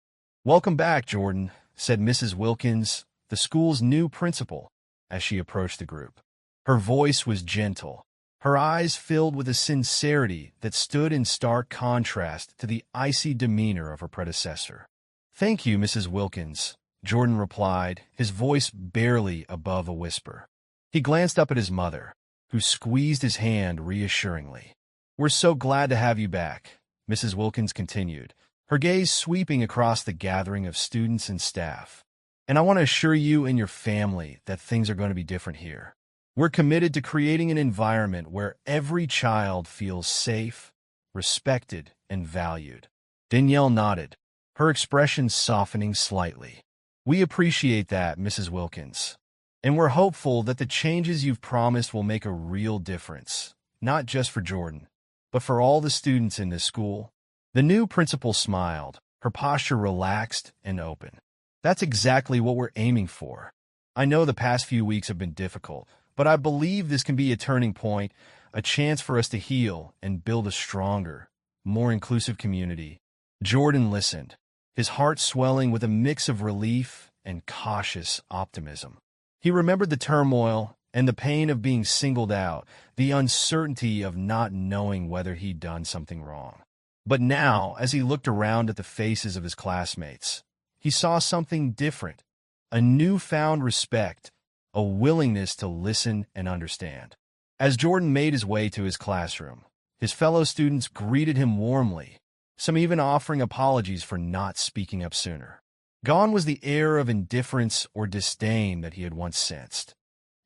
"Welcome back, Jordan," said Mrs. Wilkins, the school's new principal, as she approached the group. Her voice was gentle, her eyes filled with a sincerity that stood in stark contrast to the icy demeanor of her predecessor. "Thank you, Mrs. Wilkins," Jordan replied, his voice barely above a whisper. He glanced up at his mother, who squeezed his hand reassuringly. "We're so glad to have you back," Mrs. Wilkins continued, her gaze sweeping across the gathering of students and staff. "And I want to assure you and your family that things are going to be different here. We're committed to creating an environment where every child feels safe, respected, and valued." Danielle nodded, her expression softening slightly. "We appreciate that, Mrs. Wilkins. And we're hopeful that the changes you've promised will make a real difference, not just for Jordan, but for all the students in this school." The new principal smiled, her posture relaxed and open. "That's exactly what we're aiming for. I know the past few weeks have been difficult, but I believe this can be a turning point, a chance for us to heal and build a stronger, more inclusive community." Jordan listened, his heart swelling with a mix of relief and cautious optimism. He remembered the turmoil and the pain of being singled out, the uncertainty of not knowing whether he'd done something wrong. But now, as he looked around at the faces of his classmates, he saw something different, a newfound respect, a willingness to listen and understand. As Jordan made his way to his classroom, his fellow students greeted him warmly, some even offering apologies for not speaking up sooner. Gone was the air of indifference or disdain that he had once sensed.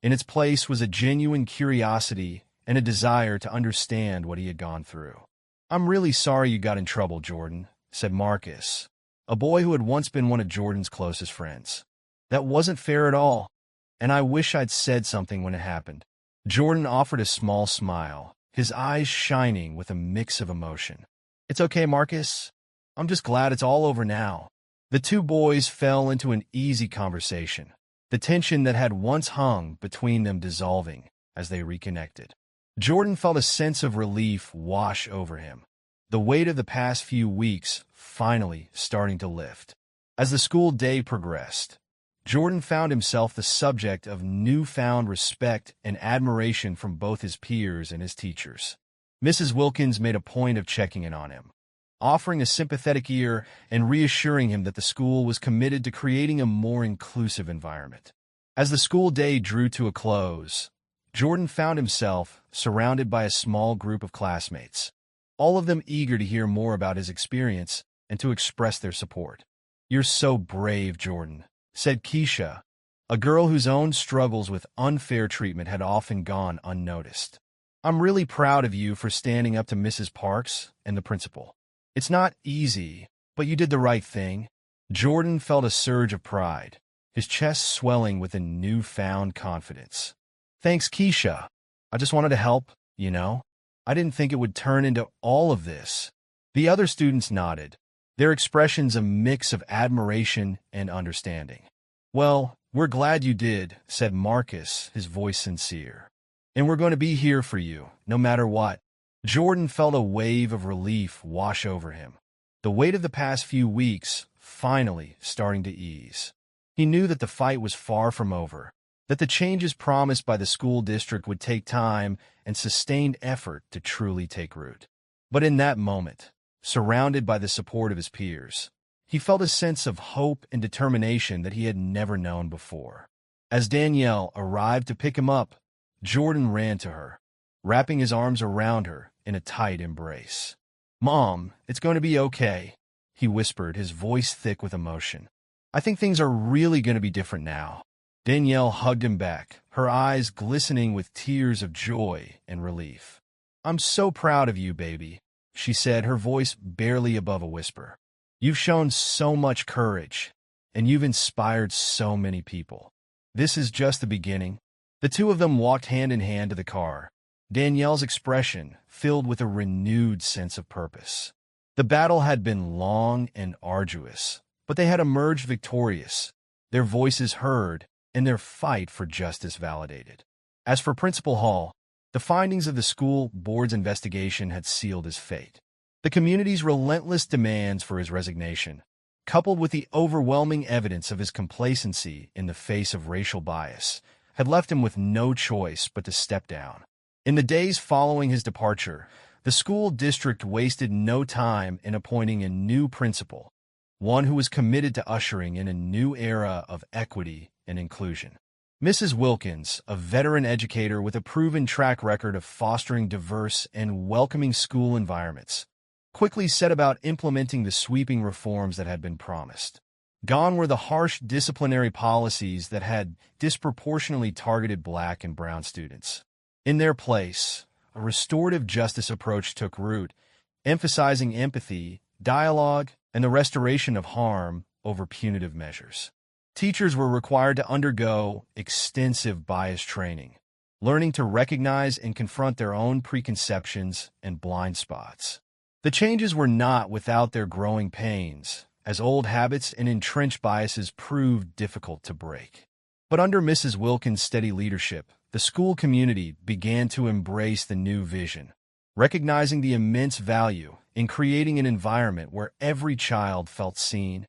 In its place was a genuine curiosity and a desire to understand what he had gone through. "I'm really sorry you got in trouble, Jordan," said Marcus, a boy who had once been one of Jordan's closest friends. "That wasn't fair at all, and I wish I'd said something when it happened." Jordan offered a small smile, his eyes shining with a mix of emotion. "It's okay, Marcus. I'm just glad it's all over now." The two boys fell into an easy conversation, the tension that had once hung between them dissolving, as they reconnected. Jordan felt a sense of relief wash over him, the weight of the past few weeks finally starting to lift. As the school day progressed, Jordan found himself the subject of newfound respect and admiration from both his peers and his teachers. Mrs. Wilkins made a point of checking in on him, offering a sympathetic ear and reassuring him that the school was committed to creating a more inclusive environment. As the school day drew to a close, Jordan found himself surrounded by a small group of classmates, all of them eager to hear more about his experience and to express their support. "You're so brave, Jordan," said Keisha, a girl whose own struggles with unfair treatment had often gone unnoticed. "I'm really proud of you for standing up to Mrs. Parks and the principal. It's not easy, but you did the right thing." Jordan felt a surge of pride, his chest swelling with a newfound confidence. "Thanks, Keisha. I just wanted to help, you know. I didn't think it would turn into all of this." The other students nodded, their expressions a mix of admiration and understanding. "Well, we're glad you did," said Marcus, his voice sincere. "And we're going to be here for you, no matter what." Jordan felt a wave of relief wash over him, the weight of the past few weeks finally starting to ease. He knew that the fight was far from over, that the changes promised by the school district would take time and sustained effort to truly take root. But in that moment, surrounded by the support of his peers, he felt a sense of hope and determination that he had never known before. As Danielle arrived to pick him up, Jordan ran to her, wrapping his arms around her in a tight embrace. "Mom, it's going to be okay," he whispered, his voice thick with emotion. "I think things are really going to be different now." Danielle hugged him back, her eyes glistening with tears of joy and relief. "I'm so proud of you, baby," she said, her voice barely above a whisper. "You've shown so much courage, and you've inspired so many people. This is just the beginning." The two of them walked hand in hand to the car, Danielle's expression filled with a renewed sense of purpose. The battle had been long and arduous, but they had emerged victorious, their voices heard, and their fight for justice validated. As for Principal Hall, the findings of the school board's investigation had sealed his fate. The community's relentless demands for his resignation, coupled with the overwhelming evidence of his complacency in the face of racial bias, had left him with no choice but to step down. In the days following his departure, the school district wasted no time in appointing a new principal, one who was committed to ushering in a new era of equity and inclusion. Mrs. Wilkins, a veteran educator with a proven track record of fostering diverse and welcoming school environments, quickly set about implementing the sweeping reforms that had been promised. Gone were the harsh disciplinary policies that had disproportionately targeted Black and brown students. In their place, a restorative justice approach took root, emphasizing empathy, dialogue, and the restoration of harm over punitive measures. Teachers were required to undergo extensive bias training, learning to recognize and confront their own preconceptions and blind spots. The changes were not without their growing pains, as old habits and entrenched biases proved difficult to break. But under Mrs. Wilkins' steady leadership, the school community began to embrace the new vision, recognizing the immense value in creating an environment where every child felt seen,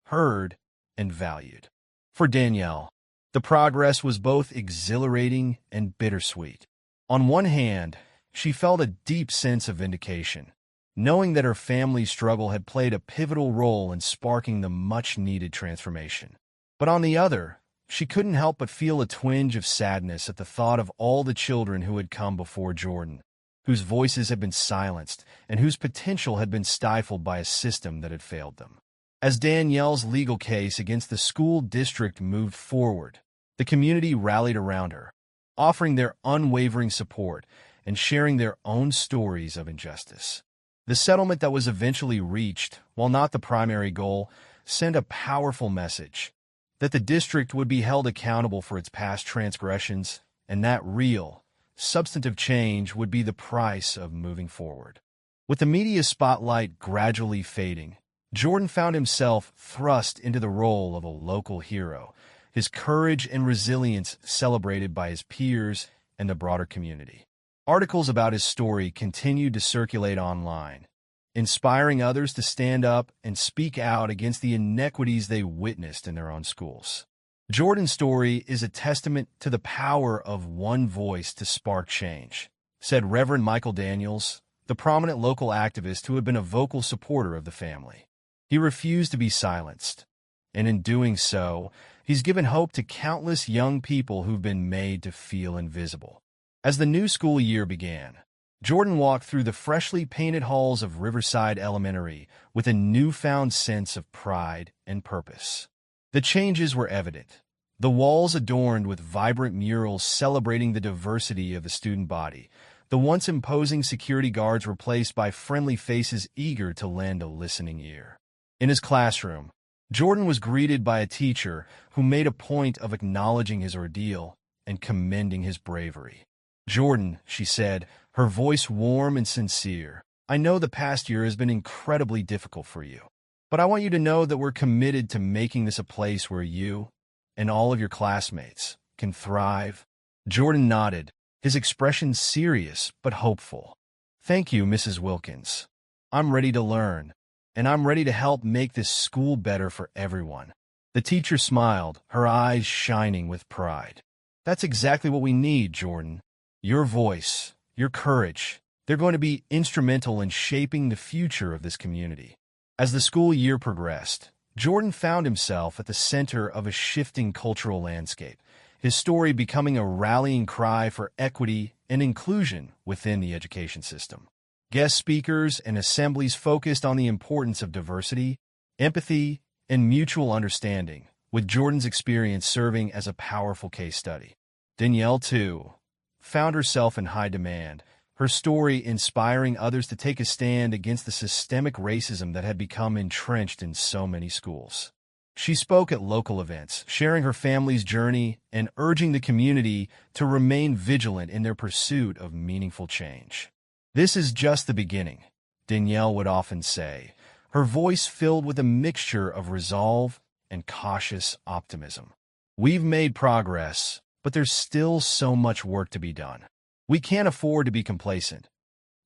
heard, and valued. For Danielle, the progress was both exhilarating and bittersweet. On one hand, she felt a deep sense of vindication, knowing that her family's struggle had played a pivotal role in sparking the much-needed transformation. But on the other, she couldn't help but feel a twinge of sadness at the thought of all the children who had come before Jordan, whose voices had been silenced and whose potential had been stifled by a system that had failed them. As Danielle's legal case against the school district moved forward, the community rallied around her, offering their unwavering support and sharing their own stories of injustice. The settlement that was eventually reached, while not the primary goal, sent a powerful message that the district would be held accountable for its past transgressions and that real, substantive change would be the price of moving forward. With the media spotlight gradually fading, Jordan found himself thrust into the role of a local hero, his courage and resilience celebrated by his peers and the broader community. Articles about his story continued to circulate online, inspiring others to stand up and speak out against the inequities they witnessed in their own schools. Jordan's story is a testament to the power of one voice to spark change, said Reverend Michael Daniels, the prominent local activist who had been a vocal supporter of the family. He refused to be silenced, and in doing so, he's given hope to countless young people who've been made to feel invisible. As the new school year began, Jordan walked through the freshly painted halls of Riverside Elementary with a newfound sense of pride and purpose. The changes were evident. The walls adorned with vibrant murals celebrating the diversity of the student body, the once imposing security guards replaced by friendly faces eager to lend a listening ear. In his classroom, Jordan was greeted by a teacher who made a point of acknowledging his ordeal and commending his bravery. "Jordan," she said, her voice warm and sincere, "I know the past year has been incredibly difficult for you, but I want you to know that we're committed to making this a place where you and all of your classmates can thrive." Jordan nodded, his expression serious but hopeful. "Thank you, Mrs. Wilkins. I'm ready to learn, and I'm ready to help make this school better for everyone." The teacher smiled, her eyes shining with pride. "That's exactly what we need, Jordan. Your voice, your courage, they're going to be instrumental in shaping the future of this community." As the school year progressed, Jordan found himself at the center of a shifting cultural landscape, his story becoming a rallying cry for equity and inclusion within the education system. Guest speakers and assemblies focused on the importance of diversity, empathy, and mutual understanding, with Jordan's experience serving as a powerful case study. Danielle, too, found herself in high demand, her story inspiring others to take a stand against the systemic racism that had become entrenched in so many schools. She spoke at local events, sharing her family's journey and urging the community to remain vigilant in their pursuit of meaningful change. "This is just the beginning," Danielle would often say, her voice filled with a mixture of resolve and cautious optimism. "We've made progress, but there's still so much work to be done. We can't afford to be complacent.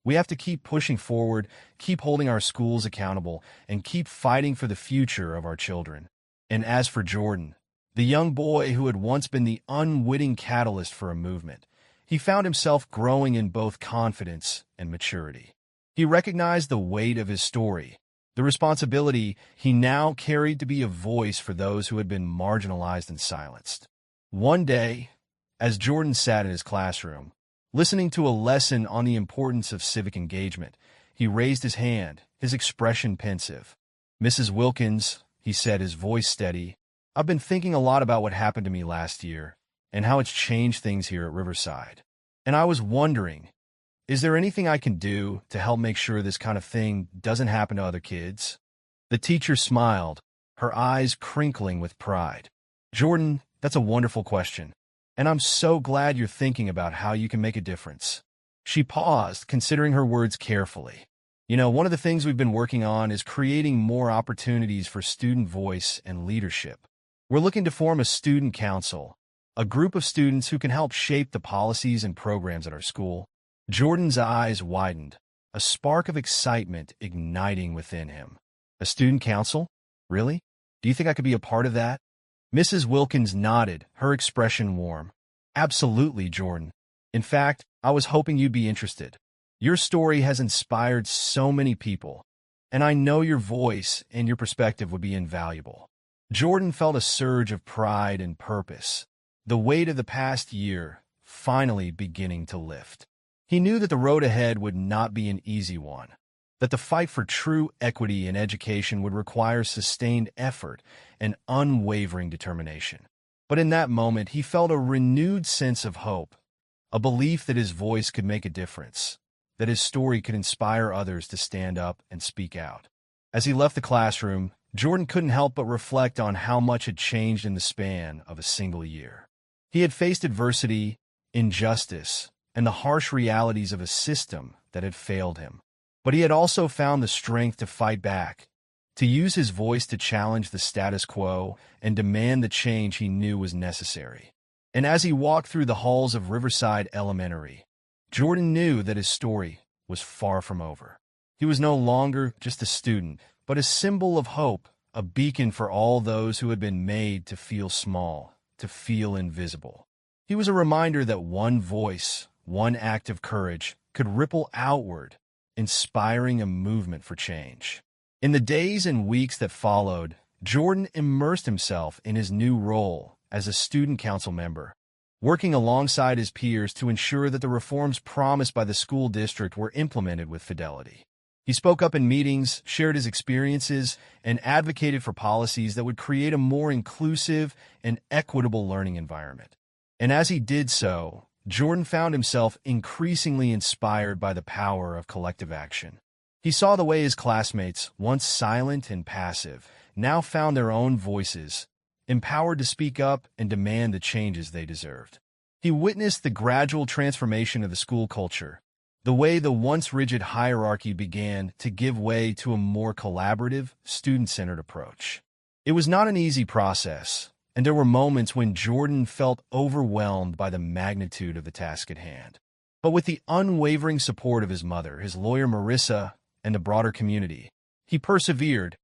We have to keep pushing forward, keep holding our schools accountable, and keep fighting for the future of our children." And as for Jordan, the young boy who had once been the unwitting catalyst for a movement, he found himself growing in both confidence and maturity. He recognized the weight of his story, the responsibility he now carried to be a voice for those who had been marginalized and silenced. One day, as Jordan sat in his classroom, listening to a lesson on the importance of civic engagement, he raised his hand, his expression pensive. "Mrs. Wilkins," he said, his voice steady, "I've been thinking a lot about what happened to me last year and how it's changed things here at Riverside. And I was wondering, is there anything I can do to help make sure this kind of thing doesn't happen to other kids?" The teacher smiled, her eyes crinkling with pride. "Jordan, that's a wonderful question, and I'm so glad you're thinking about how you can make a difference." She paused, considering her words carefully. "You know, one of the things we've been working on is creating more opportunities for student voice and leadership. We're looking to form a student council, a group of students who can help shape the policies and programs at our school." Jordan's eyes widened, a spark of excitement igniting within him. "A student council? Really? Do you think I could be a part of that?" Mrs. Wilkins nodded, her expression warm. "Absolutely, Jordan. In fact, I was hoping you'd be interested. Your story has inspired so many people, and I know your voice and your perspective would be invaluable." Jordan felt a surge of pride and purpose, the weight of the past year finally beginning to lift. He knew that the road ahead would not be an easy one, that the fight for true equity in education would require sustained effort and unwavering determination. But in that moment, he felt a renewed sense of hope, a belief that his voice could make a difference, that his story could inspire others to stand up and speak out. As he left the classroom, Jordan couldn't help but reflect on how much had changed in the span of a single year. He had faced adversity, injustice, and the harsh realities of a system that had failed him. But he had also found the strength to fight back, to use his voice to challenge the status quo and demand the change he knew was necessary. And as he walked through the halls of Riverside Elementary, Jordan knew that his story was far from over. He was no longer just a student, but a symbol of hope, a beacon for all those who had been made to feel small, to feel invisible. He was a reminder that one voice, one act of courage, could ripple outward, inspiring a movement for change. In the days and weeks that followed, Jordan immersed himself in his new role as a student council member, working alongside his peers to ensure that the reforms promised by the school district were implemented with fidelity. He spoke up in meetings, shared his experiences, and advocated for policies that would create a more inclusive and equitable learning environment. And as he did so, Jordan found himself increasingly inspired by the power of collective action. He saw the way his classmates, once silent and passive, now found their own voices, empowered to speak up and demand the changes they deserved. He witnessed the gradual transformation of the school culture, the way the once rigid hierarchy began to give way to a more collaborative, student-centered approach. It was not an easy process, and there were moments when Jordan felt overwhelmed by the magnitude of the task at hand. But with the unwavering support of his mother, his lawyer Marissa, and the broader community, he persevered,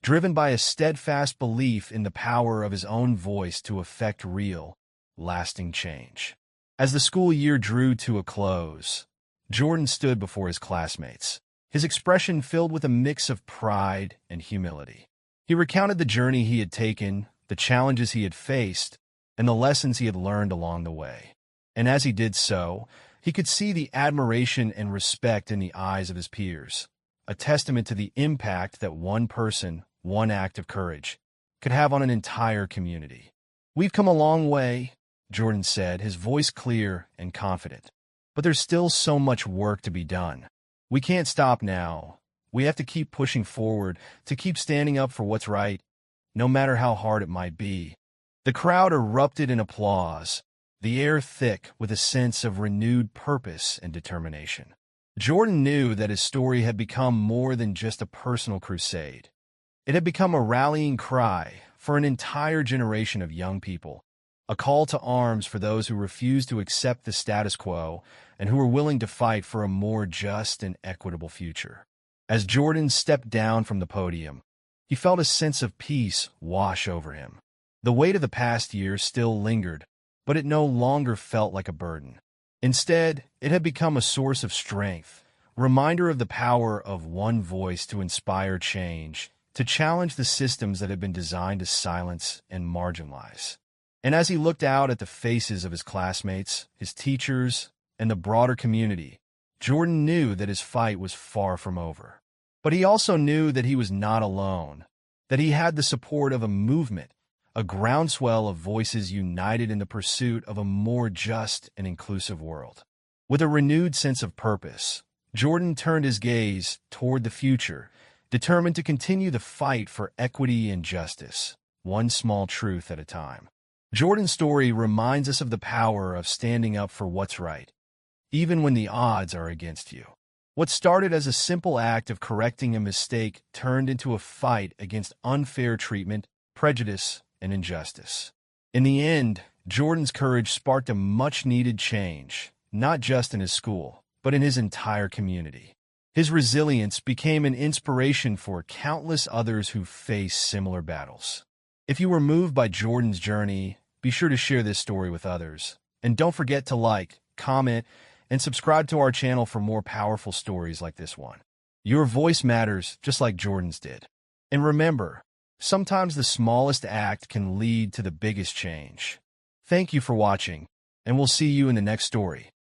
driven by a steadfast belief in the power of his own voice to effect real, lasting change. As the school year drew to a close, Jordan stood before his classmates, his expression filled with a mix of pride and humility. He recounted the journey he had taken, the challenges he had faced, and the lessons he had learned along the way. And as he did so, he could see the admiration and respect in the eyes of his peers, a testament to the impact that one person, one act of courage, could have on an entire community. "We've come a long way," Jordan said, his voice clear and confident. "But there's still so much work to be done. We can't stop now. We have to keep pushing forward, to keep standing up for what's right, no matter how hard it might be." The crowd erupted in applause, the air thick with a sense of renewed purpose and determination. Jordan knew that his story had become more than just a personal crusade. It had become a rallying cry for an entire generation of young people, a call to arms for those who refused to accept the status quo and who were willing to fight for a more just and equitable future. As Jordan stepped down from the podium, he felt a sense of peace wash over him. The weight of the past year still lingered, but it no longer felt like a burden. Instead, it had become a source of strength, a reminder of the power of one voice to inspire change, to challenge the systems that had been designed to silence and marginalize. And as he looked out at the faces of his classmates, his teachers, and the broader community, Jordan knew that his fight was far from over. But he also knew that he was not alone, that he had the support of a movement, a groundswell of voices united in the pursuit of a more just and inclusive world. With a renewed sense of purpose, Jordan turned his gaze toward the future, determined to continue the fight for equity and justice, one small truth at a time. Jordan's story reminds us of the power of standing up for what's right, even when the odds are against you. What started as a simple act of correcting a mistake turned into a fight against unfair treatment, prejudice, and injustice. In the end, Jordan's courage sparked a much-needed change, not just in his school, but in his entire community. His resilience became an inspiration for countless others who face similar battles. If you were moved by Jordan's journey, be sure to share this story with others. And don't forget to like, comment, and subscribe to our channel for more powerful stories like this one. Your voice matters just like Jordan's did. And remember, sometimes the smallest act can lead to the biggest change. Thank you for watching, and we'll see you in the next story.